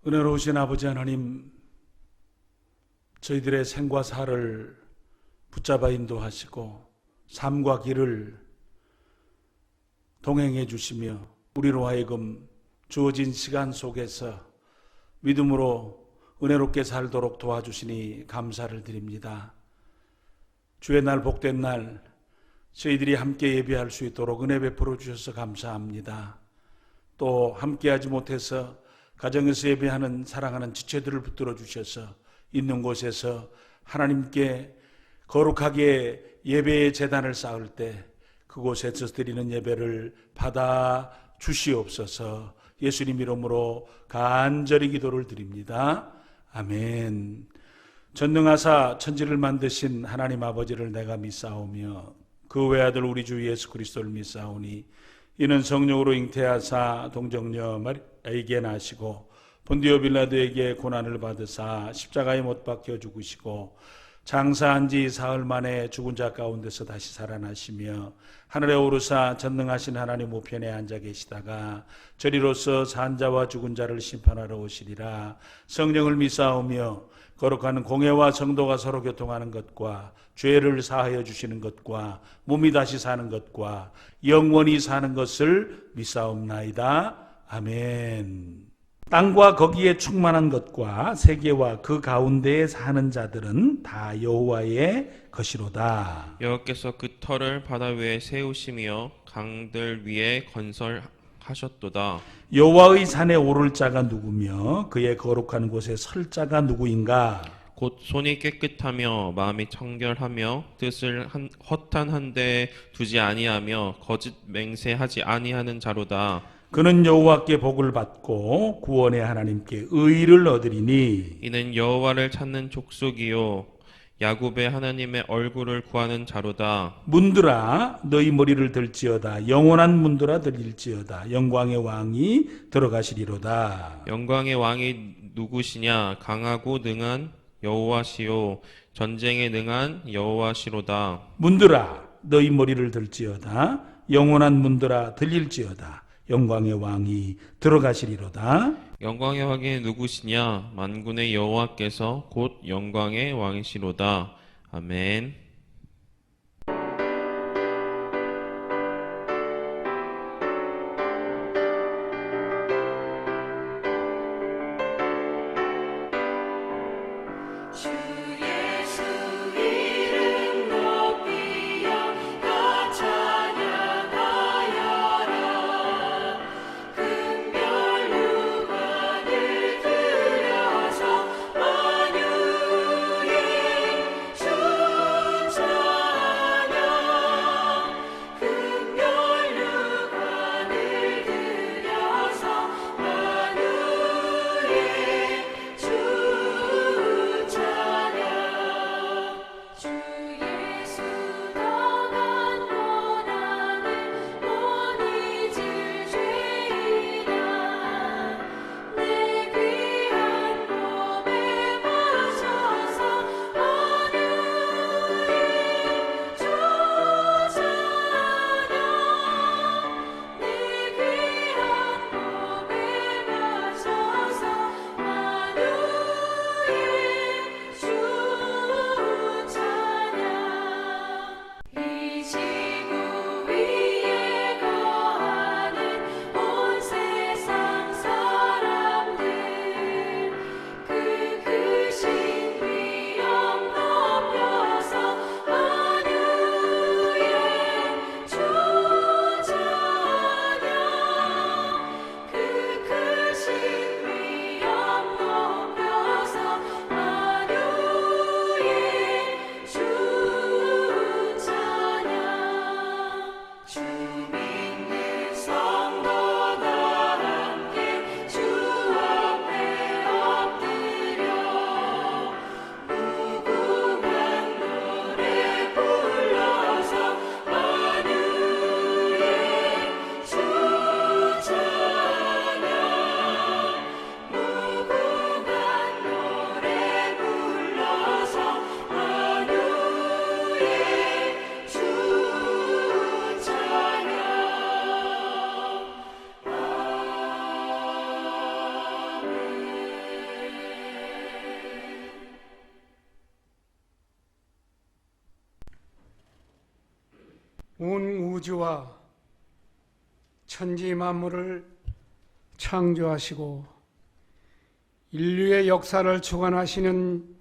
은혜로우신 아버지 하나님, 저희들의 생과 사를 붙잡아 인도하시고 삶과 길을 동행해 주시며 우리로 하여금 주어진 시간 속에서 믿음으로 은혜롭게 살도록 도와주시니 감사를 드립니다. 주의 날 복된 날 저희들이 함께 예배할 수 있도록 은혜 베풀어 주셔서 감사합니다. 또 함께하지 못해서 가정에서 예배하는 사랑하는 지체들을 붙들어 주셔서 있는 곳에서 하나님께 거룩하게 예배의 제단을 쌓을 때 그곳에서 드리는 예배를 받아 주시옵소서. 예수님 이름으로 간절히 기도를 드립니다. 아멘. 전능하사 천지를 만드신 하나님 아버지를 내가 믿사오며 그 외아들 우리 주 예수 그리스도를 믿사오니 이는 성령으로 잉태하사 동정녀 마리아에게 나시고 본디오 빌라도에게 고난을 받으사 십자가에 못 박혀 죽으시고 장사한 지 사흘 만에 죽은 자 가운데서 다시 살아나시며 하늘에 오르사 전능하신 하나님 우편에 앉아 계시다가 저리로서 산 자와 죽은 자를 심판하러 오시리라. 성령을 믿사오며 거룩한 공회와 성도가 서로 교통하는 것과 죄를 사하여 주시는 것과 몸이 다시 사는 것과 영원히 사는 것을 믿사옵나이다. 아멘. 땅과 거기에 충만한 것과 세계와 그 가운데에 사는 자들은 다 여호와의 것이로다. 여호와께서 그 터를 바다 위에 세우시며 강들 위에 건설하셨도다. 여호와의 산에 오를 자가 누구며 그의 거룩한 곳에 설 자가 누구인가? 곧 손이 깨끗하며 마음이 청결하며 뜻을 허탄한 데에 두지 아니하며 거짓 맹세하지 아니하는 자로다. 그는 여호와께 복을 받고 구원의 하나님께 의를 얻으리니 이는 여호와를 찾는 족속이요 야곱의 하나님의 얼굴을 구하는 자로다. 문들아 너희 머리를 들지어다. 영원한 문들아 들릴지어다. 영광의 왕이 들어가시리로다. 영광의 왕이 누구시냐? 강하고 능한 여호와시요 전쟁에 능한 여호와시로다. 문들아 너희 머리를 들지어다. 영원한 문들아 들릴지어다. 영광의 왕이 들어가시리로다. 영광의 왕이 누구시냐? 만군의 여호와께서 곧 영광의 왕이시로다. 아멘. 온 우주와 천지 만물을 창조하시고 인류의 역사를 주관하시는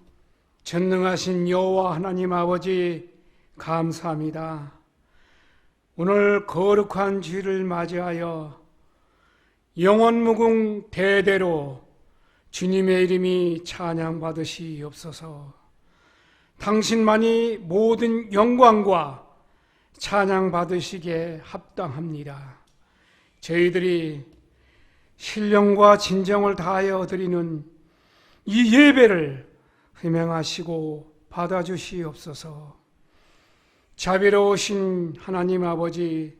전능하신 여호와 하나님 아버지 감사합니다. 오늘 거룩한 주일을 맞이하여 영원무궁 대대로 주님의 이름이 찬양받으시옵소서. 당신만이 모든 영광과 찬양받으시기에 합당합니다. 저희들이 신령과 진정을 다하여 드리는 이 예배를 흠행하시고 받아주시옵소서. 자비로우신 하나님 아버지,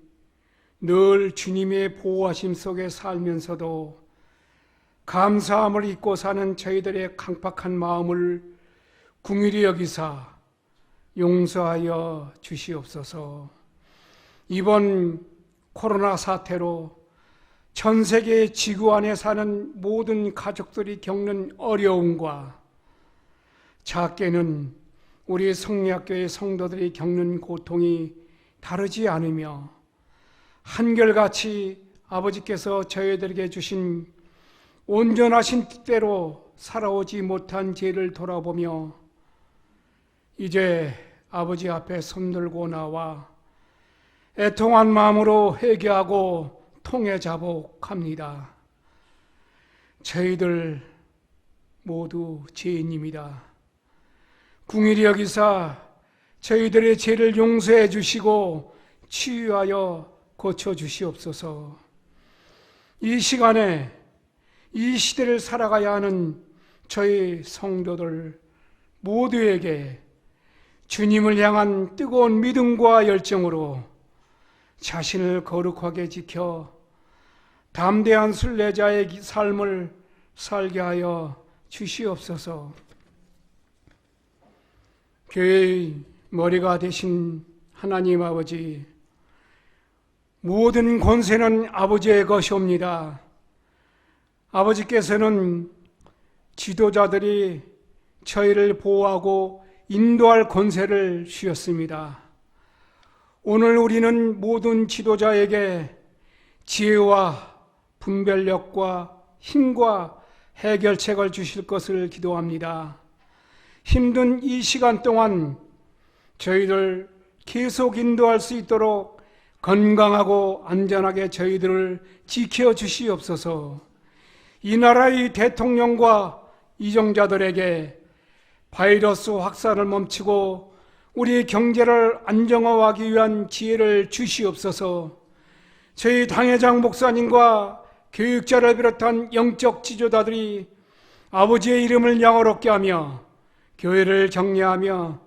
늘 주님의 보호하심 속에 살면서도 감사함을 잊고 사는 저희들의 강팍한 마음을 긍휼히 여기사 용서하여 주시옵소서. 이번 코로나 사태로 전 세계 지구 안에 사는 모든 가족들이 겪는 어려움과 작게는 우리 성리학교의 성도들이 겪는 고통이 다르지 않으며 한결같이 아버지께서 저희들에게 주신 온전하신 뜻대로 살아오지 못한 죄를 돌아보며 이제 아버지 앞에 손들고 나와 애통한 마음으로 회개하고 통해 자복합니다. 저희들 모두 죄인입니다. 긍휼히 여기사 저희들의 죄를 용서해 주시고 치유하여 고쳐 주시옵소서. 이 시간에 이 시대를 살아가야 하는 저희 성도들 모두에게 주님을 향한 뜨거운 믿음과 열정으로 자신을 거룩하게 지켜 담대한 순례자의 삶을 살게 하여 주시옵소서. 교회의 머리가 되신 하나님 아버지, 모든 권세는 아버지의 것이옵니다. 아버지께서는 지도자들이 저희를 보호하고 인도할 권세를 주셨습니다. 오늘 우리는 모든 지도자에게 지혜와 분별력과 힘과 해결책을 주실 것을 기도합니다. 힘든 이 시간 동안 저희들 계속 인도할 수 있도록 건강하고 안전하게 저희들을 지켜주시옵소서. 이 나라의 대통령과 이정자들에게 바이러스 확산을 멈추고 우리 경제를 안정화하기 위한 지혜를 주시옵소서. 저희 당회장 목사님과 교육자를 비롯한 영적 지도자들이 아버지의 이름을 영화롭게 하며 교회를 격려하며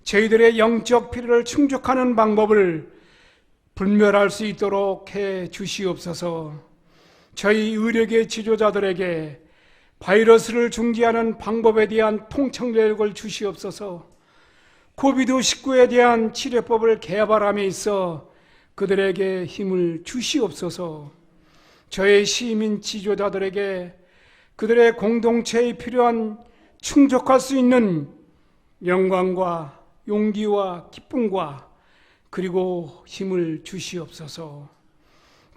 저희들의 영적 필요를 충족하는 방법을 분별할 수 있도록 해 주시옵소서. 저희 의료계 지도자들에게 바이러스를 중지하는 방법에 대한 통찰력을 주시옵소서. 코비드19에 대한 치료법을 개발함에 있어 그들에게 힘을 주시옵소서. 저희 시민 지도자들에게 그들의 공동체에 필요한 충족할 수 있는 영광과 용기와 기쁨과 그리고 힘을 주시옵소서.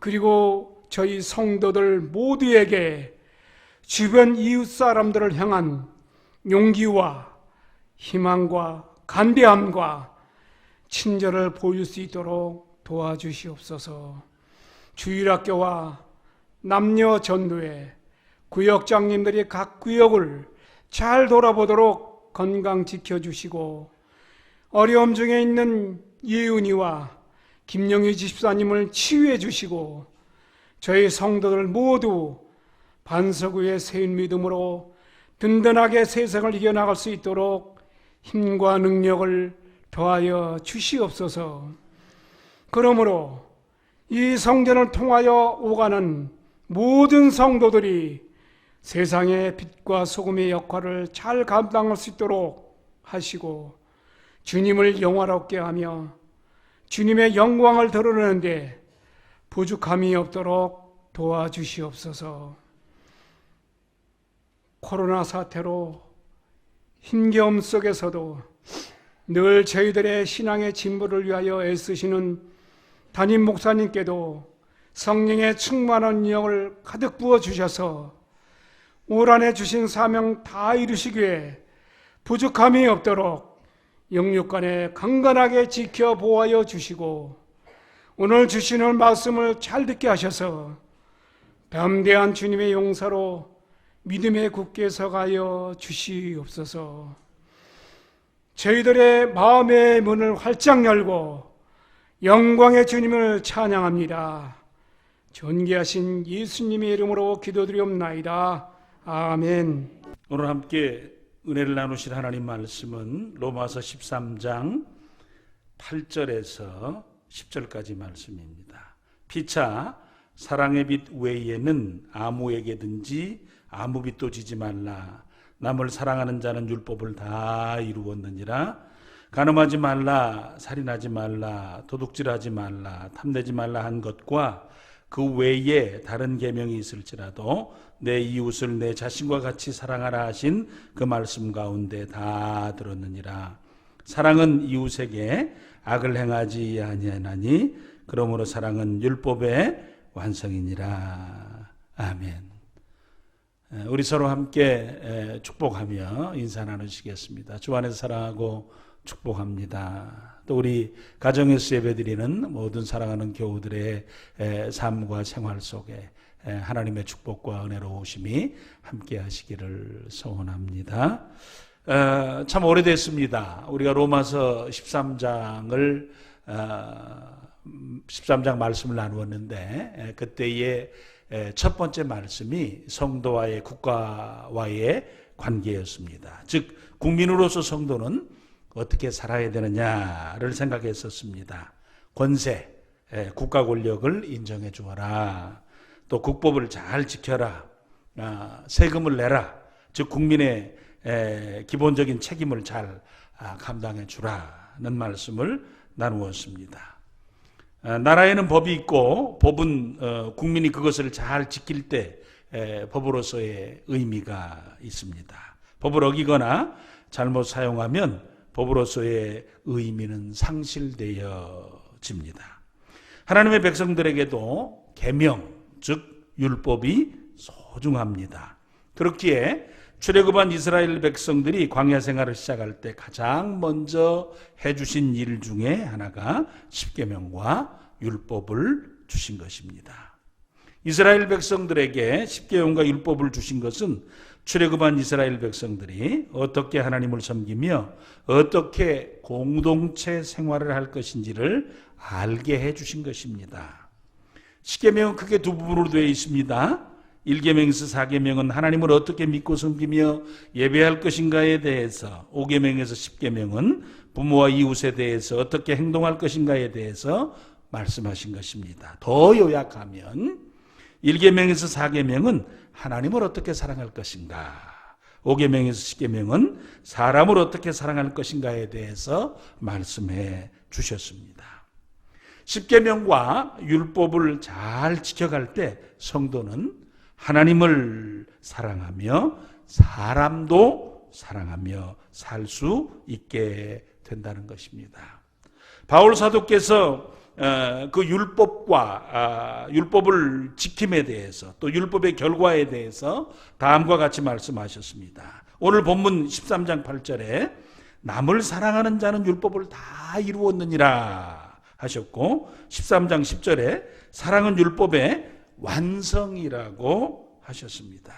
그리고 저희 성도들 모두에게 주변 이웃 사람들을 향한 용기와 희망과 간대함과 친절을 보일 수 있도록 도와주시옵소서. 주일학교와 남녀 전도회 구역장님들이 각 구역을 잘 돌아보도록 건강 지켜주시고 어려움 중에 있는 예은이와 김영희 집사님을 치유해 주시고 저희 성도들 모두 반석 위에 세운 믿음으로 든든하게 세상을 이겨나갈 수 있도록 힘과 능력을 더하여 주시옵소서. 그러므로 이 성전을 통하여 오가는 모든 성도들이 세상의 빛과 소금의 역할을 잘 감당할 수 있도록 하시고 주님을 영화롭게 하며 주님의 영광을 드러내는데 부족함이 없도록 도와주시옵소서. 코로나 사태로 힘겨움 속에서도 늘 저희들의 신앙의 진보를 위하여 애쓰시는 담임 목사님께도 성령의 충만한 영을 가득 부어 주셔서 올 한해 주신 사명 다 이루시기에 부족함이 없도록 영육간에 강건하게 지켜 보호하여 주시고 오늘 주시는 말씀을 잘 듣게 하셔서 담대한 주님의 용사로 믿음에 굳게 서가여 주시옵소서. 저희들의 마음의 문을 활짝 열고 영광의 주님을 찬양합니다. 존귀하신 예수님의 이름으로 기도드리옵나이다. 아멘. 오늘 함께 은혜를 나누실 하나님 말씀은 로마서 13장 8절에서 10절까지 말씀입니다. 피차 사랑의 빛 외에는 아무에게든지 아무 빛도 지지 말라. 남을 사랑하는 자는 율법을 다 이루었느니라. 간음하지 말라, 살인하지 말라, 도둑질하지 말라, 탐내지 말라 한 것과 그 외에 다른 계명이 있을지라도 내 이웃을 내 자신과 같이 사랑하라 하신 그 말씀 가운데 다 들었느니라. 사랑은 이웃에게 악을 행하지 아니하나니 그러므로 사랑은 율법의 완성이니라. 아멘. 우리 서로 함께 축복하며 인사 나누시겠습니다. 주 안에서 사랑하고 축복합니다. 또 우리 가정에서 예배드리는 모든 사랑하는 교우들의 삶과 생활 속에 하나님의 축복과 은혜로우심이 함께 하시기를 소원합니다. 참 오래됐습니다. 우리가 로마서 13장 말씀을 나누었는데 그때의 첫 번째 말씀이 성도와의 국가와의 관계였습니다. 즉 국민으로서 성도는 어떻게 살아야 되느냐를 생각했었습니다. 권세, 국가 권력을 인정해 주어라. 또 국법을 잘 지켜라. 세금을 내라. 즉 국민의 기본적인 책임을 잘 감당해 주라는 말씀을 나누었습니다. 나라에는 법이 있고 법은 국민이 그것을 잘 지킬 때 법으로서의 의미가 있습니다. 법을 어기거나 잘못 사용하면 법으로서의 의미는 상실되어집니다. 하나님의 백성들에게도 계명, 즉 율법이 소중합니다. 그렇기에 출애굽한 이스라엘 백성들이 광야 생활을 시작할 때 가장 먼저 해주신 일 중에 하나가 십계명과 율법을 주신 것입니다. 이스라엘 백성들에게 십계명과 율법을 주신 것은 출애굽한 이스라엘 백성들이 어떻게 하나님을 섬기며 어떻게 공동체 생활을 할 것인지를 알게 해주신 것입니다. 십계명은 크게 두 부분으로 되어 있습니다. 1계명에서 4계명은 하나님을 어떻게 믿고 섬기며 예배할 것인가에 대해서, 5계명에서 10계명은 부모와 이웃에 대해서 어떻게 행동할 것인가에 대해서 말씀하신 것입니다. 더 요약하면 1계명에서 4계명은 하나님을 어떻게 사랑할 것인가, 5계명에서 10계명은 사람을 어떻게 사랑할 것인가에 대해서 말씀해 주셨습니다. 10계명과 율법을 잘 지켜갈 때 성도는 하나님을 사랑하며 사람도 사랑하며 살 수 있게 된다는 것입니다. 바울 사도께서 그 율법을 지킴에 대해서 또 율법의 결과에 대해서 다음과 같이 말씀하셨습니다. 오늘 본문 13장 8절에 남을 사랑하는 자는 율법을 다 이루었느니라 하셨고, 13장 10절에 사랑은 율법의 완성이라고 하셨습니다.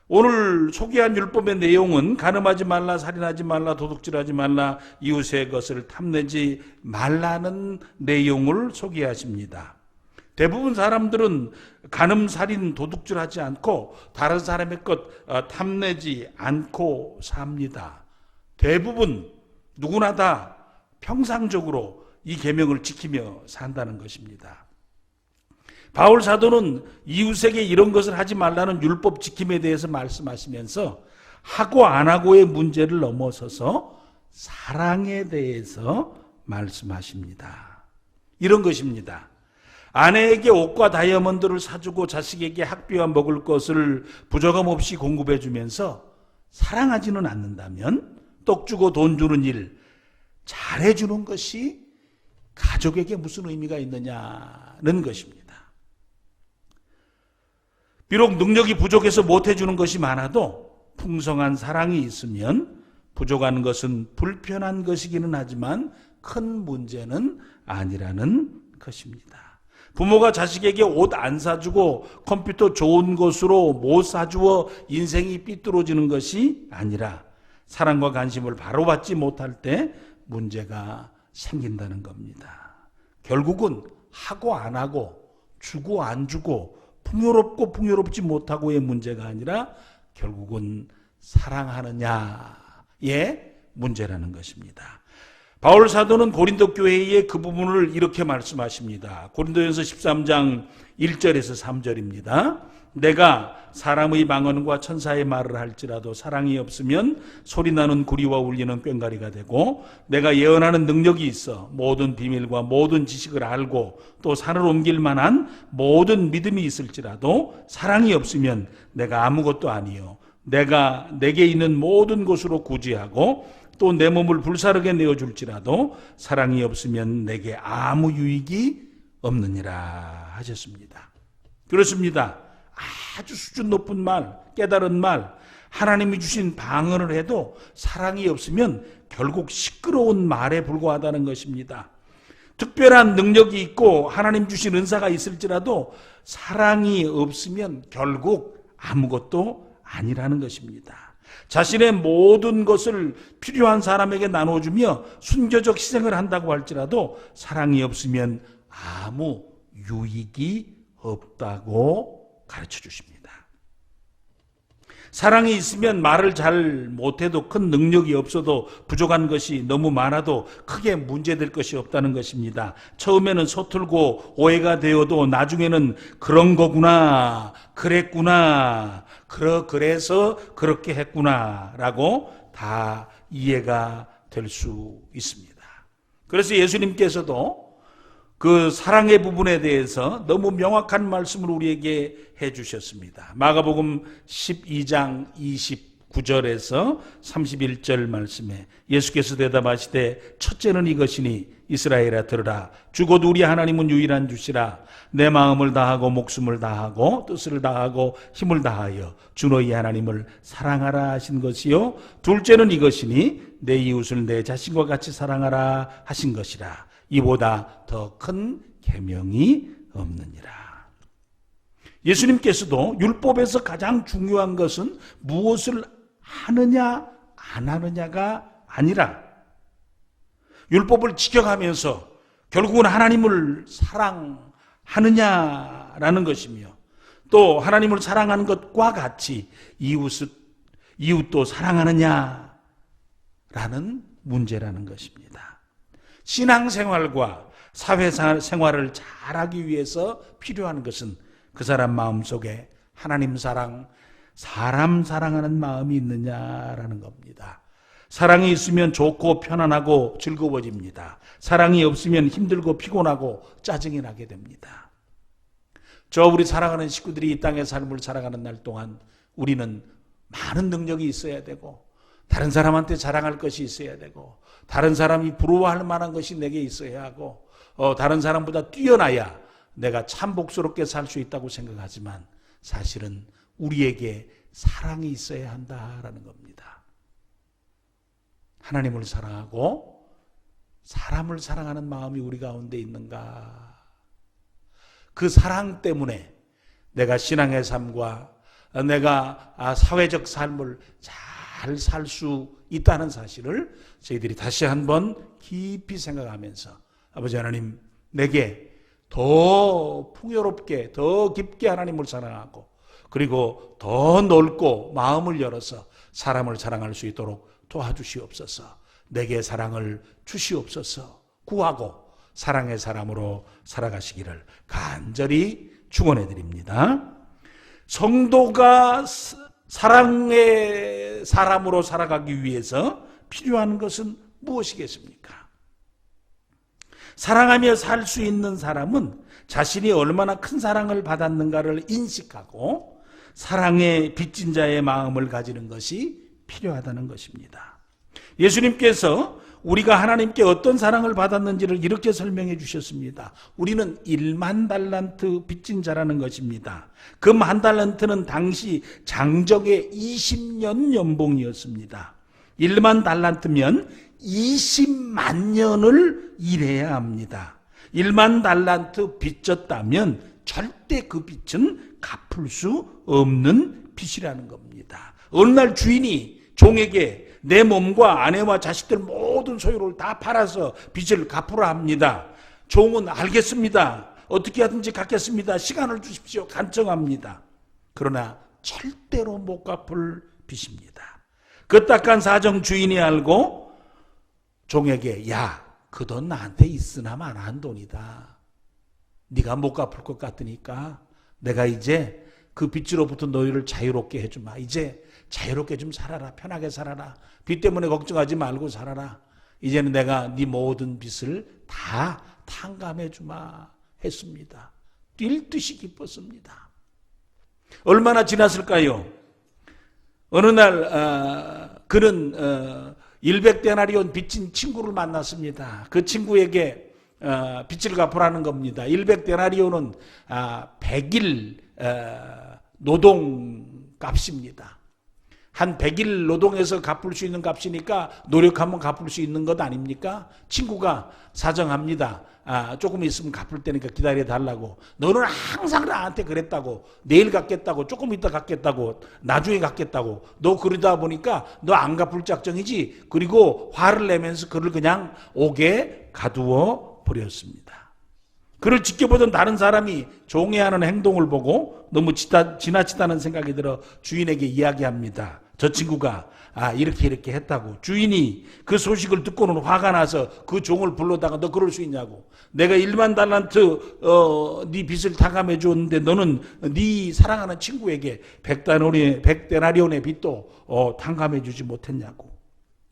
오늘 소개한 율법의 내용은 간음하지 말라, 살인하지 말라, 도둑질하지 말라, 이웃의 것을 탐내지 말라는 내용을 소개하십니다. 대부분 사람들은 간음, 살인, 도둑질하지 않고 다른 사람의 것 탐내지 않고 삽니다. 대부분 누구나 다 평상적으로 이 계명을 지키며 산다는 것입니다. 바울 사도는 이웃에게 이런 것을 하지 말라는 율법 지킴에 대해서 말씀하시면서 하고 안 하고의 문제를 넘어서서 사랑에 대해서 말씀하십니다. 이런 것입니다. 아내에게 옷과 다이아몬드를 사주고 자식에게 학비와 먹을 것을 부족함 없이 공급해 주면서 사랑하지는 않는다면, 떡 주고 돈 주는 일, 잘해주는 것이 가족에게 무슨 의미가 있느냐는 것입니다. 비록 능력이 부족해서 못해주는 것이 많아도 풍성한 사랑이 있으면 부족한 것은 불편한 것이기는 하지만 큰 문제는 아니라는 것입니다. 부모가 자식에게 옷 안 사주고 컴퓨터 좋은 것으로 못 사주어 인생이 삐뚤어지는 것이 아니라 사랑과 관심을 바로 받지 못할 때 문제가 생긴다는 겁니다. 결국은 하고 안 하고 주고 안 주고 풍요롭고 풍요롭지 못하고의 문제가 아니라 결국은 사랑하느냐의 문제라는 것입니다. 바울 사도는 고린도 교회에 그 부분을 이렇게 말씀하십니다. 고린도전서 13장 1절에서 3절입니다. 내가 사람의 방언과 천사의 말을 할지라도 사랑이 없으면 소리나는 구리와 울리는 꽹과리가 되고 내가 예언하는 능력이 있어 모든 비밀과 모든 지식을 알고 또 산을 옮길 만한 모든 믿음이 있을지라도 사랑이 없으면 내가 아무것도 아니요 내가 내게 있는 모든 곳으로 구제하고 또 내 몸을 불사르게 내어줄지라도 사랑이 없으면 내게 아무 유익이 없느니라 하셨습니다. 그렇습니다. 아주 수준 높은 말, 깨달은 말, 하나님이 주신 방언을 해도 사랑이 없으면 결국 시끄러운 말에 불과하다는 것입니다. 특별한 능력이 있고 하나님 주신 은사가 있을지라도 사랑이 없으면 결국 아무것도 아니라는 것입니다. 자신의 모든 것을 필요한 사람에게 나눠주며 순교적 희생을 한다고 할지라도 사랑이 없으면 아무 유익이 없다고 가르쳐 주십니다. 사랑이 있으면 말을 잘 못해도 큰 능력이 없어도 부족한 것이 너무 많아도 크게 문제될 것이 없다는 것입니다. 처음에는 서툴고 오해가 되어도 나중에는 그런 거구나, 그랬구나, 그래서 그렇게 했구나 라고 다 이해가 될 수 있습니다. 그래서 예수님께서도 그 사랑의 부분에 대해서 너무 명확한 말씀을 우리에게 해주셨습니다. 마가복음 12장 29절에서 31절 말씀에 예수께서 대답하시되 첫째는 이것이니 이스라엘아 들으라 주곧 우리 하나님은 유일한 주시라 내 마음을 다하고 목숨을 다하고 뜻을 다하고 힘을 다하여 주 너희 하나님을 사랑하라 하신 것이요 둘째는 이것이니 내 이웃을 내 자신과 같이 사랑하라 하신 것이라 이보다 더 큰 계명이 없느니라. 예수님께서도 율법에서 가장 중요한 것은 무엇을 하느냐 안 하느냐가 아니라 율법을 지켜가면서 결국은 하나님을 사랑하느냐라는 것이며 또 하나님을 사랑하는 것과 같이 이웃도 사랑하느냐라는 문제라는 것입니다. 신앙생활과 사회생활을 잘하기 위해서 필요한 것은 그 사람 마음속에 하나님 사랑, 사람 사랑하는 마음이 있느냐라는 겁니다. 사랑이 있으면 좋고 편안하고 즐거워집니다. 사랑이 없으면 힘들고 피곤하고 짜증이 나게 됩니다. 우리 사랑하는 식구들이 이 땅의 삶을 살아가는 날 동안 우리는 많은 능력이 있어야 되고 다른 사람한테 자랑할 것이 있어야 되고 다른 사람이 부러워할 만한 것이 내게 있어야 하고 다른 사람보다 뛰어나야 내가 참 복스럽게 살 수 있다고 생각하지만 사실은 우리에게 사랑이 있어야 한다라는 겁니다. 하나님을 사랑하고 사람을 사랑하는 마음이 우리 가운데 있는가? 그 사랑 때문에 내가 신앙의 삶과 내가 사회적 삶을 잘 살 수 있다는 사실을 저희들이 다시 한번 깊이 생각하면서 아버지 하나님 내게 더 풍요롭게 더 깊게 하나님을 사랑하고 그리고 더 넓고 마음을 열어서 사람을 사랑할 수 있도록 도와주시옵소서. 내게 사랑을 주시옵소서. 구하고 사랑의 사람으로 살아가시기를 간절히 축원해 드립니다. 성도가 사랑의 사람으로 살아가기 위해서 필요한 것은 무엇이겠습니까? 사랑하며 살 수 있는 사람은 자신이 얼마나 큰 사랑을 받았는가를 인식하고 사랑의 빚진 자의 마음을 가지는 것이 필요하다는 것입니다. 예수님께서 우리가 하나님께 어떤 사랑을 받았는지를 이렇게 설명해 주셨습니다. 우리는 1만 달란트 빚진 자라는 것입니다. 금 한 달란트는 당시 장정의 20년 연봉이었습니다. 1만 달란트면 20만 년을 일해야 합니다. 1만 달란트 빚졌다면 절대 그 빚은 갚을 수 없는 빚이라는 겁니다. 어느 날 주인이 종에게 내 몸과 아내와 자식들 모든 소유를 다 팔아서 빚을 갚으라 합니다. 종은 알겠습니다. 어떻게 하든지 갚겠습니다. 시간을 주십시오. 간청합니다. 그러나 절대로 못 갚을 빚입니다. 그 딱한 사정 주인이 알고 종에게 야, 그 돈 나한테 있으나 마나한 돈이다. 네가 못 갚을 것 같으니까 내가 이제 그 빚으로부터 너희를 자유롭게 해주마. 이제 자유롭게 좀 살아라. 편하게 살아라. 빚 때문에 걱정하지 말고 살아라. 이제는 내가 네 모든 빚을 다 탕감해 주마 했습니다. 뛸 듯이 기뻤습니다. 얼마나 지났을까요? 어느 날 그는 100데나리온 빚진 친구를 만났습니다. 그 친구에게 빚을 갚으라는 겁니다. 100데나리온은 100일 노동값입니다. 한 100일 노동해서 갚을 수 있는 값이니까 노력하면 갚을 수 있는 것 아닙니까? 친구가 사정합니다. 조금 있으면 갚을 테니까 기다려달라고. 너는 항상 나한테 그랬다고. 내일 갚겠다고. 조금 이따 갚겠다고. 나중에 갚겠다고. 너 그러다 보니까 너 안 갚을 작정이지. 그리고 화를 내면서 그를 그냥 옥에 가두어 버렸습니다. 그를 지켜보던 다른 사람이 종이 하는 행동을 보고 너무 지나치다는 생각이 들어 주인에게 이야기합니다. 저 친구가 이렇게 했다고. 주인이 그 소식을 듣고는 화가 나서 그 종을 불러다가 너 그럴 수 있냐고. 내가 1만 달란트 네 빚을 탕감해 줬는데 너는 네 사랑하는 친구에게 100데나리온의 빚도 탕감해 주지 못했냐고.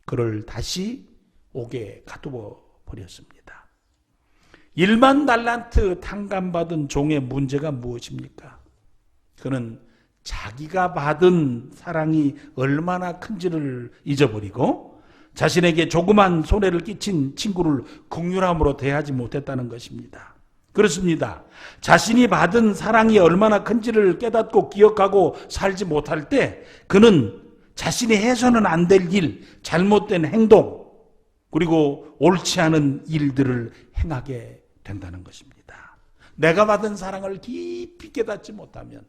그를 다시 옥에 가두어 버렸습니다. 1만 달란트 탕감받은 종의 문제가 무엇입니까? 그는 자기가 받은 사랑이 얼마나 큰지를 잊어버리고 자신에게 조그만 손해를 끼친 친구를 긍휼함으로 대하지 못했다는 것입니다. 그렇습니다. 자신이 받은 사랑이 얼마나 큰지를 깨닫고 기억하고 살지 못할 때 그는 자신이 해서는 안 될 일, 잘못된 행동, 그리고 옳지 않은 일들을 행하게 된다는 것입니다. 내가 받은 사랑을 깊이 깨닫지 못하면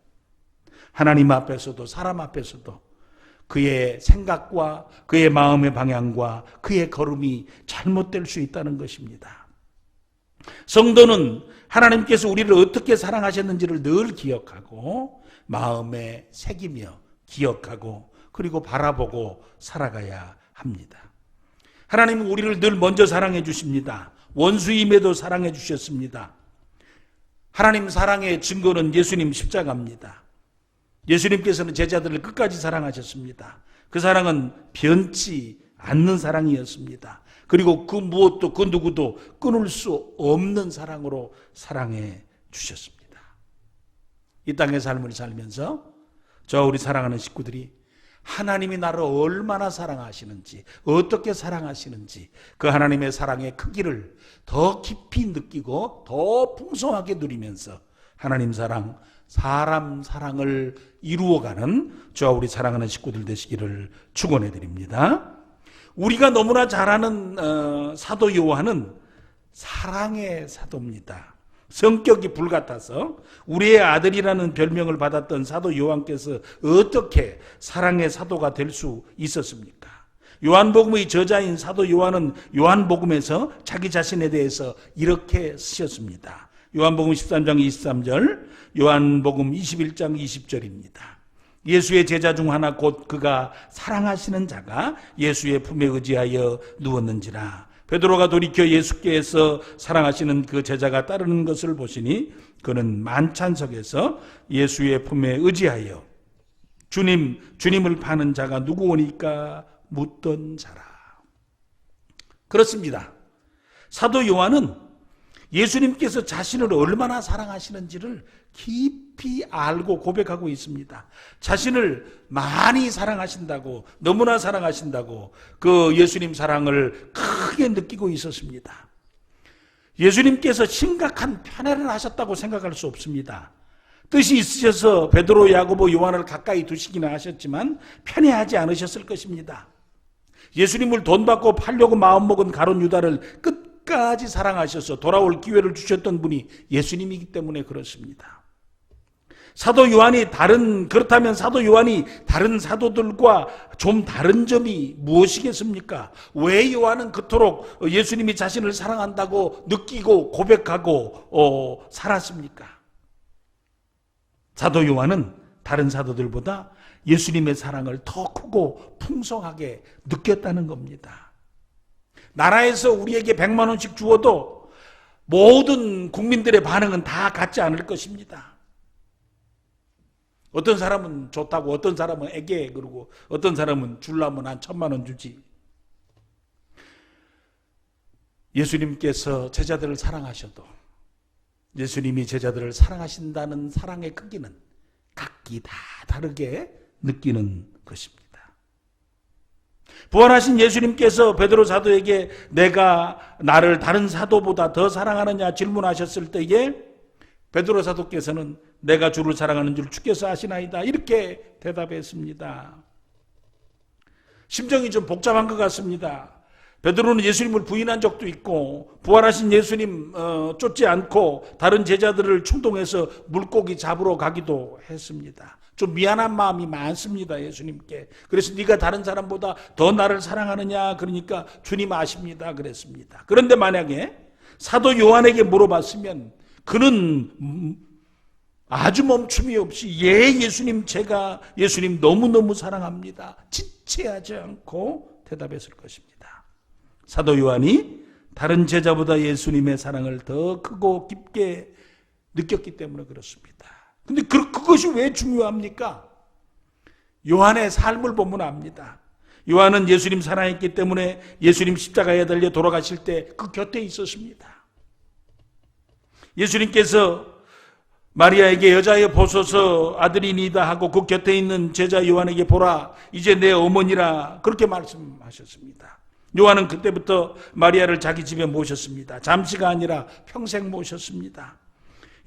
하나님 앞에서도 사람 앞에서도 그의 생각과 그의 마음의 방향과 그의 걸음이 잘못될 수 있다는 것입니다. 성도는 하나님께서 우리를 어떻게 사랑하셨는지를 늘 기억하고 마음에 새기며 기억하고 그리고 바라보고 살아가야 합니다. 하나님은 우리를 늘 먼저 사랑해 주십니다. 원수임에도 사랑해 주셨습니다. 하나님 사랑의 증거는 예수님 십자가입니다. 예수님께서는 제자들을 끝까지 사랑하셨습니다. 그 사랑은 변치 않는 사랑이었습니다. 그리고 그 무엇도 그 누구도 끊을 수 없는 사랑으로 사랑해 주셨습니다. 이 땅의 삶을 살면서 우리 사랑하는 식구들이 하나님이 나를 얼마나 사랑하시는지, 어떻게 사랑하시는지 그 하나님의 사랑의 크기를 더 깊이 느끼고 더 풍성하게 누리면서 하나님 사랑, 사람 사랑을 이루어가는 저와 우리 사랑하는 식구들 되시기를 축원해 드립니다. 우리가 너무나 잘 아는 사도 요한은 사랑의 사도입니다. 성격이 불같아서 우리의 아들이라는 별명을 받았던 사도 요한께서 어떻게 사랑의 사도가 될 수 있었습니까? 요한복음의 저자인 사도 요한은 요한복음에서 자기 자신에 대해서 이렇게 쓰셨습니다. 요한복음 13장 23절, 요한복음 21장 20절입니다. 예수의 제자 중 하나 곧 그가 사랑하시는 자가 예수의 품에 의지하여 누웠는지라. 베드로가 돌이켜 예수께서 사랑하시는 그 제자가 따르는 것을 보시니 그는 만찬석에서 예수의 품에 의지하여 주님을 파는 자가 누구오니까 묻던 자라. 그렇습니다. 사도 요한은 예수님께서 자신을 얼마나 사랑하시는지를 깊이 알고 고백하고 있습니다. 자신을 많이 사랑하신다고, 너무나 사랑하신다고 그 예수님 사랑을 크게 느끼고 있었습니다. 예수님께서 심각한 편애를 하셨다고 생각할 수 없습니다. 뜻이 있으셔서 베드로, 야고보, 요한을 가까이 두시기는 하셨지만 편애하지 않으셨을 것입니다. 예수님을 돈 받고 팔려고 마음먹은 가룟 유다를 끝까지 사랑하셔서 돌아올 기회를 주셨던 분이 예수님이기 때문에 그렇습니다. 그렇다면 사도 요한이 다른 사도들과 좀 다른 점이 무엇이겠습니까? 왜 요한은 그토록 예수님이 자신을 사랑한다고 느끼고 고백하고 살았습니까? 사도 요한은 다른 사도들보다 예수님의 사랑을 더 크고 풍성하게 느꼈다는 겁니다. 나라에서 우리에게 100만 원씩 주어도 모든 국민들의 반응은 다 같지 않을 것입니다. 어떤 사람은 좋다고, 어떤 사람은 애게, 그러고 어떤 사람은 주려면 한 1000만 원 주지. 예수님께서 제자들을 사랑하셔도 예수님이 제자들을 사랑하신다는 사랑의 크기는 각기 다 다르게 느끼는 것입니다. 부활하신 예수님께서 베드로 사도에게 내가 나를 다른 사도보다 더 사랑하느냐 질문하셨을 때에 베드로 사도께서는 내가 주를 사랑하는 줄 주께서 아시나이다 이렇게 대답했습니다. 심정이 좀 복잡한 것 같습니다. 베드로는 예수님을 부인한 적도 있고 부활하신 예수님 쫓지 않고 다른 제자들을 충동해서 물고기 잡으러 가기도 했습니다. 좀 미안한 마음이 많습니다. 예수님께. 그래서 네가 다른 사람보다 더 나를 사랑하느냐 그러니까 주님 아십니다 그랬습니다. 그런데 만약에 사도 요한에게 물어봤으면 그는 아주 멈춤이 없이 예수님 제가 예수님 너무너무 사랑합니다. 지체하지 않고 대답했을 것입니다. 사도 요한이 다른 제자보다 예수님의 사랑을 더 크고 깊게 느꼈기 때문에 그렇습니다. 근데 그것이 왜 중요합니까? 요한의 삶을 보면 압니다. 요한은 예수님 사랑했기 때문에 예수님 십자가에 달려 돌아가실 때 그 곁에 있었습니다. 예수님께서 마리아에게 여자여 보소서 아들이니다 하고 그 곁에 있는 제자 요한에게 보라 이제 내 어머니라 그렇게 말씀하셨습니다. 요한은 그때부터 마리아를 자기 집에 모셨습니다. 잠시가 아니라 평생 모셨습니다.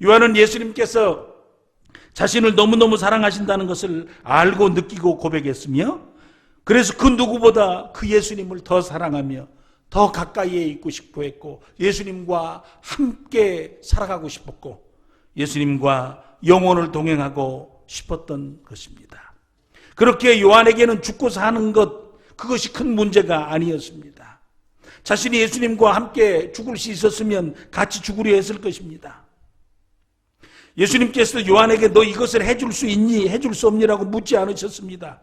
요한은 예수님께서 자신을 너무너무 사랑하신다는 것을 알고 느끼고 고백했으며 그래서 그 누구보다 그 예수님을 더 사랑하며 더 가까이에 있고 싶어 했고 예수님과 함께 살아가고 싶었고 예수님과 영혼을 동행하고 싶었던 것입니다. 그렇게 요한에게는 죽고 사는 것 그것이 큰 문제가 아니었습니다. 자신이 예수님과 함께 죽을 수 있었으면 같이 죽으려 했을 것입니다. 예수님께서 요한에게 너 이것을 해줄 수 있니? 해줄 수 없니라고 묻지 않으셨습니다.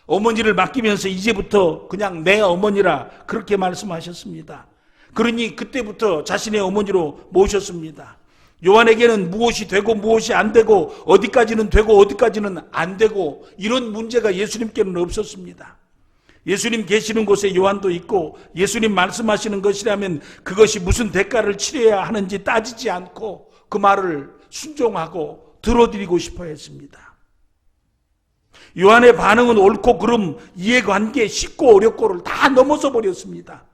어머니를 맡기면서 이제부터 그냥 내 어머니라 그렇게 말씀하셨습니다. 그러니 그때부터 자신의 어머니로 모셨습니다. 요한에게는 무엇이 되고 무엇이 안 되고 어디까지는 되고 어디까지는 안 되고 이런 문제가 예수님께는 없었습니다. 예수님 계시는 곳에 요한도 있고 예수님 말씀하시는 것이라면 그것이 무슨 대가를 치러야 하는지 따지지 않고 그 말을 순종하고 들어드리고 싶어 했습니다. 요한의 반응은 옳고 그름, 이해관계, 쉽고 어렵고를 다 넘어서 버렸습니다.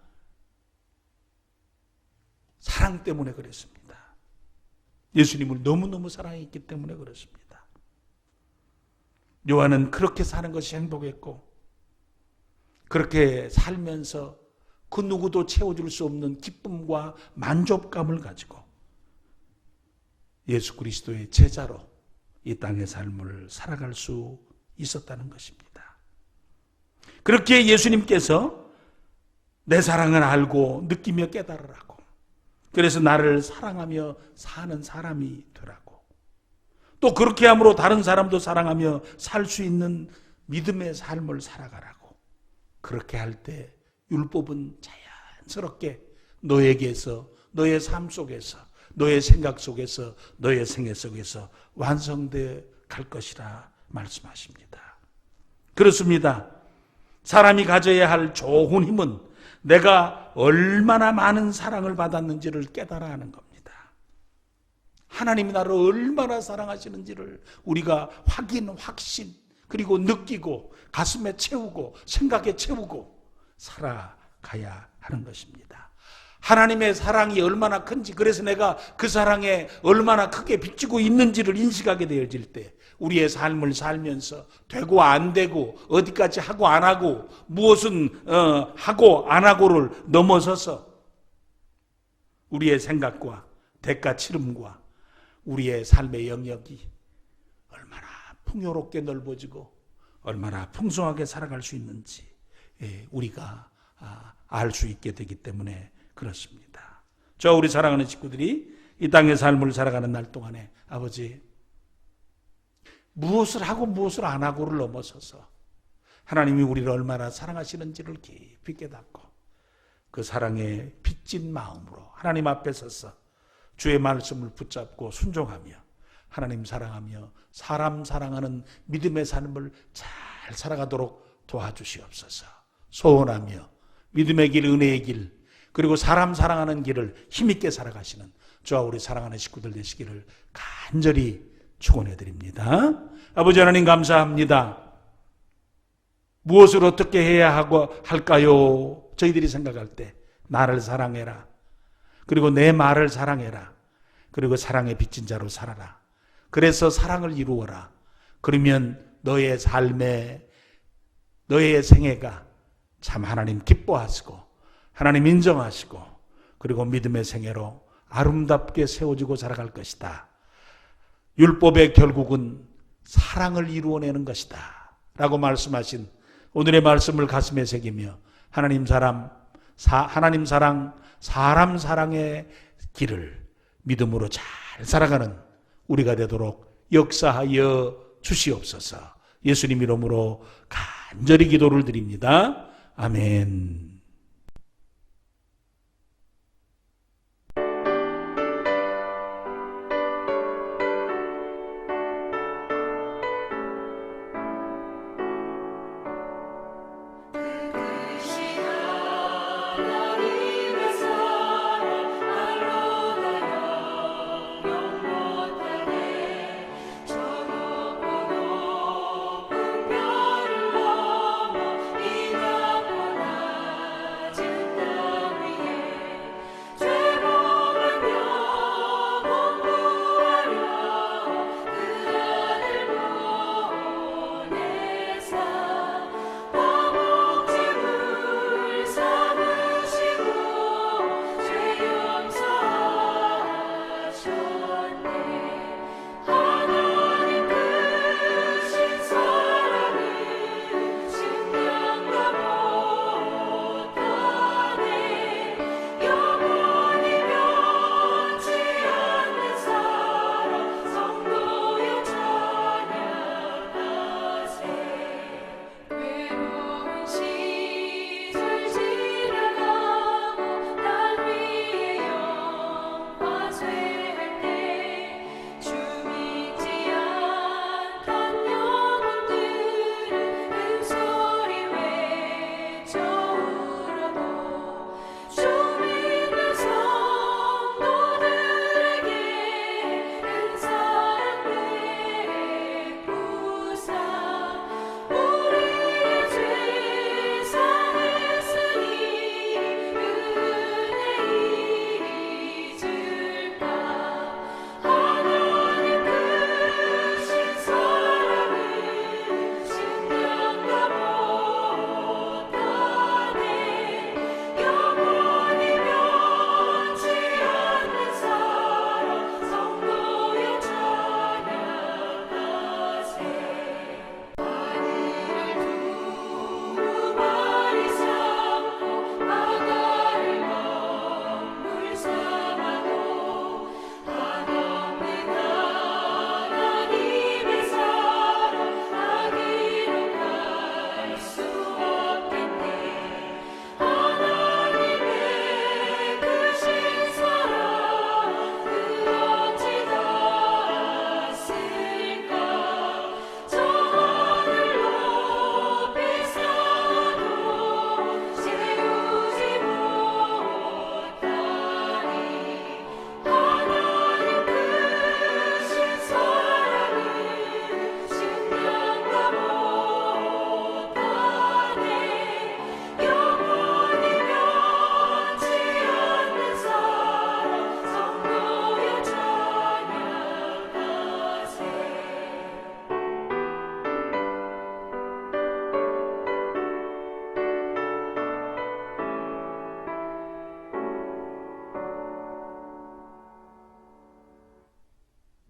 사랑 때문에 그랬습니다. 예수님을 너무너무 사랑했기 때문에 그렇습니다. 요한은 그렇게 사는 것이 행복했고 그렇게 살면서 그 누구도 채워줄 수 없는 기쁨과 만족감을 가지고 예수 그리스도의 제자로 이 땅의 삶을 살아갈 수 있었다는 것입니다. 그렇게 예수님께서 내 사랑을 알고 느끼며 깨달으라고 그래서 나를 사랑하며 사는 사람이 되라고 또 그렇게 함으로 다른 사람도 사랑하며 살 수 있는 믿음의 삶을 살아가라고 그렇게 할 때 율법은 자연스럽게 너에게서 너의 삶 속에서 너의 생각 속에서 너의 생애 속에서 완성되어 갈 것이라 말씀하십니다. 그렇습니다. 사람이 가져야 할 좋은 힘은 내가 얼마나 많은 사랑을 받았는지를 깨달아 하는 겁니다. 하나님이 나를 얼마나 사랑하시는지를 우리가 확인, 확신, 그리고 느끼고 가슴에 채우고 생각에 채우고 살아가야 하는 것입니다. 하나님의 사랑이 얼마나 큰지, 그래서 내가 그 사랑에 얼마나 크게 비추고 있는지를 인식하게 되어질 때 우리의 삶을 살면서 되고 안 되고 어디까지 하고 안 하고 무엇은 하고 안 하고를 넘어서서 우리의 생각과 대가 치름과 우리의 삶의 영역이 얼마나 풍요롭게 넓어지고 얼마나 풍성하게 살아갈 수 있는지 우리가 알 수 있게 되기 때문에 그렇습니다. 저 우리 사랑하는 식구들이 이 땅의 삶을 살아가는 날 동안에 아버지, 무엇을 하고 무엇을 안 하고를 넘어서서 하나님이 우리를 얼마나 사랑하시는지를 깊이 깨닫고 그 사랑에 빚진 마음으로 하나님 앞에 서서 주의 말씀을 붙잡고 순종하며 하나님 사랑하며 사람 사랑하는 믿음의 삶을 잘 살아가도록 도와주시옵소서. 소원하며 믿음의 길, 은혜의 길, 그리고 사람 사랑하는 길을 힘있게 살아가시는 저와 우리 사랑하는 식구들 되시기를 간절히 축원해 드립니다. 아버지 하나님 감사합니다. 무엇을 어떻게 해야 할까요? 저희들이 생각할 때 나를 사랑해라, 그리고 내 말을 사랑해라, 그리고 사랑에 빚진 자로 살아라, 그래서 사랑을 이루어라. 그러면 너의 삶에, 너의 생애가 참 하나님 기뻐하시고 하나님 인정하시고 그리고 믿음의 생애로 아름답게 세워지고 살아갈 것이다. 율법의 결국은 사랑을 이루어내는 것이다 라고 말씀하신 오늘의 말씀을 가슴에 새기며 하나님 사랑, 사람 사랑의 길을 믿음으로 잘 살아가는 우리가 되도록 역사하여 주시옵소서. 예수님 이름으로 간절히 기도를 드립니다. 아멘.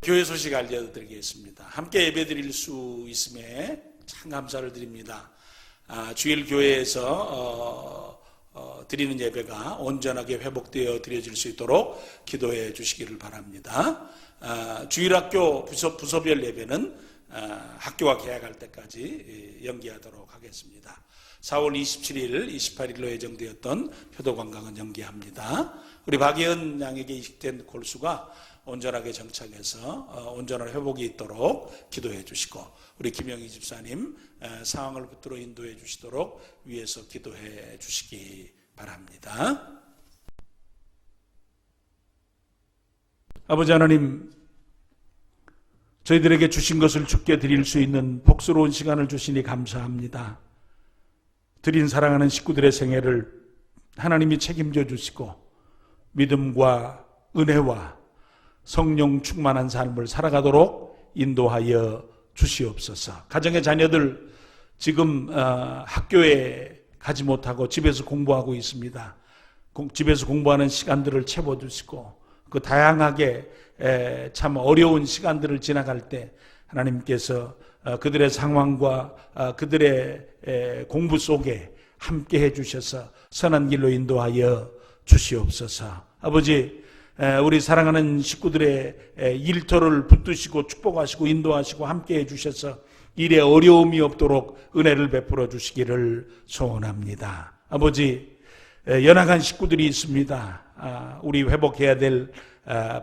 교회 소식 알려드리겠습니다. 함께 예배드릴 수 있음에 참 감사를 드립니다. 주일 교회에서 드리는 예배가 온전하게 회복되어 드려질 수 있도록 기도해 주시기를 바랍니다. 주일학교 부서별 예배는 학교가 개학할 때까지 연기하도록 하겠습니다. 4월 27일, 28일로 예정되었던 효도관광은 연기합니다. 우리 박예은 양에게 이식된 골수가 온전하게 정착해서 온전한 회복이 있도록 기도해 주시고, 우리 김영희 집사님 상황을 붙들어 인도해 주시도록 위에서 기도해 주시기 바랍니다. 아버지 하나님, 저희들에게 주신 것을 주께 드릴 수 있는 복스러운 시간을 주시니 감사합니다. 드린 사랑하는 식구들의 생애를 하나님이 책임져 주시고 믿음과 은혜와 성령 충만한 삶을 살아가도록 인도하여 주시옵소서. 가정의 자녀들 지금 학교에 가지 못하고 집에서 공부하고 있습니다. 집에서 공부하는 시간들을 채워주시고 그 다양하게 참 어려운 시간들을 지나갈 때 하나님께서 그들의 상황과 그들의 공부 속에 함께 해주셔서 선한 길로 인도하여 주시옵소서. 아버지, 우리 사랑하는 식구들의 일터를 붙드시고 축복하시고 인도하시고 함께 해주셔서 일에 어려움이 없도록 은혜를 베풀어 주시기를 소원합니다. 아버지, 연약한 식구들이 있습니다. 우리 회복해야 될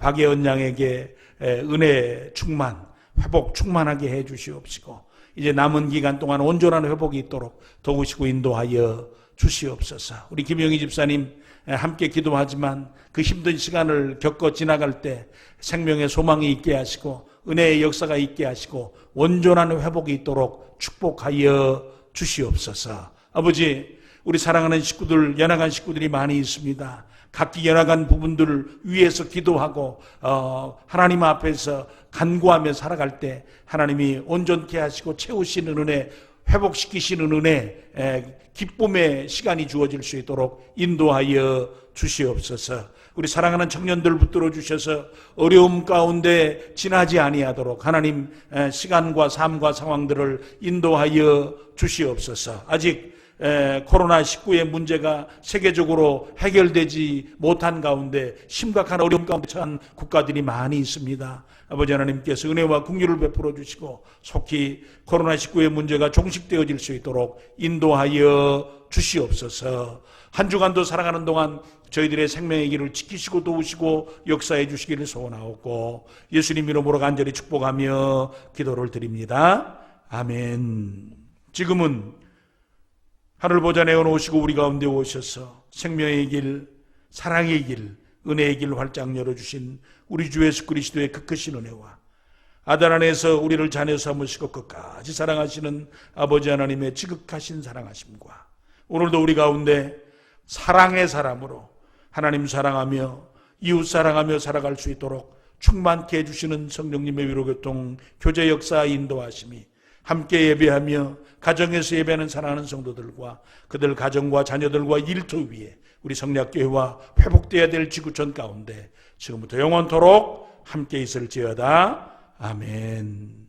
박예은 양에게 은혜 충만, 회복 충만하게 해 주시옵시고 이제 남은 기간 동안 온전한 회복이 있도록 도우시고 인도하여 주시옵소서. 우리 김영희 집사님 함께 기도하지만 그 힘든 시간을 겪어 지나갈 때 생명의 소망이 있게 하시고 은혜의 역사가 있게 하시고 온전한 회복이 있도록 축복하여 주시옵소서. 아버지, 우리 사랑하는 식구들, 연약한 식구들이 많이 있습니다. 각기 연약한 부분들을 위해서 기도하고 하나님 앞에서 간구하며 살아갈 때 하나님이 온전케 하시고 채우시는 은혜, 회복시키시는 은혜, 기쁨의 시간이 주어질 수 있도록 인도하여 주시옵소서. 우리 사랑하는 청년들 붙들어 주셔서 어려움 가운데 지나지 아니하도록 하나님 시간과 삶과 상황들을 인도하여 주시옵소서. 아직 코로나19의 문제가 세계적으로 해결되지 못한 가운데 심각한 어려움 가운데 처한 국가들이 많이 있습니다. 아버지 하나님께서 은혜와 긍휼을 베풀어 주시고 속히 코로나19의 문제가 종식되어질 수 있도록 인도하여 주시옵소서. 한 주간도 살아가는 동안 저희들의 생명의 길을 지키시고 도우시고 역사해 주시기를 소원하옵고 예수님 이름으로 간절히 축복하며 기도를 드립니다. 아멘. 지금은 하늘 보좌 내어놓으시고 우리 가운데 오셔서 생명의 길, 사랑의 길, 은혜의 길 활짝 열어주신 우리 주 예수 그리스도의 그 크신 은혜와 아들 안에서 우리를 자녀 삼으시고 끝까지 사랑하시는 아버지 하나님의 지극하신 사랑하심과 오늘도 우리 가운데 사랑의 사람으로 하나님 사랑하며 이웃 사랑하며 살아갈 수 있도록 충만케 해주시는 성령님의 위로교통 교제 역사 인도하심이 함께 예배하며 가정에서 예배하는 사랑하는 성도들과 그들 가정과 자녀들과 일터 위에 우리 성략교회와 회복되어야 될 지구촌 가운데 지금부터 영원토록 함께 있을지어다. 아멘.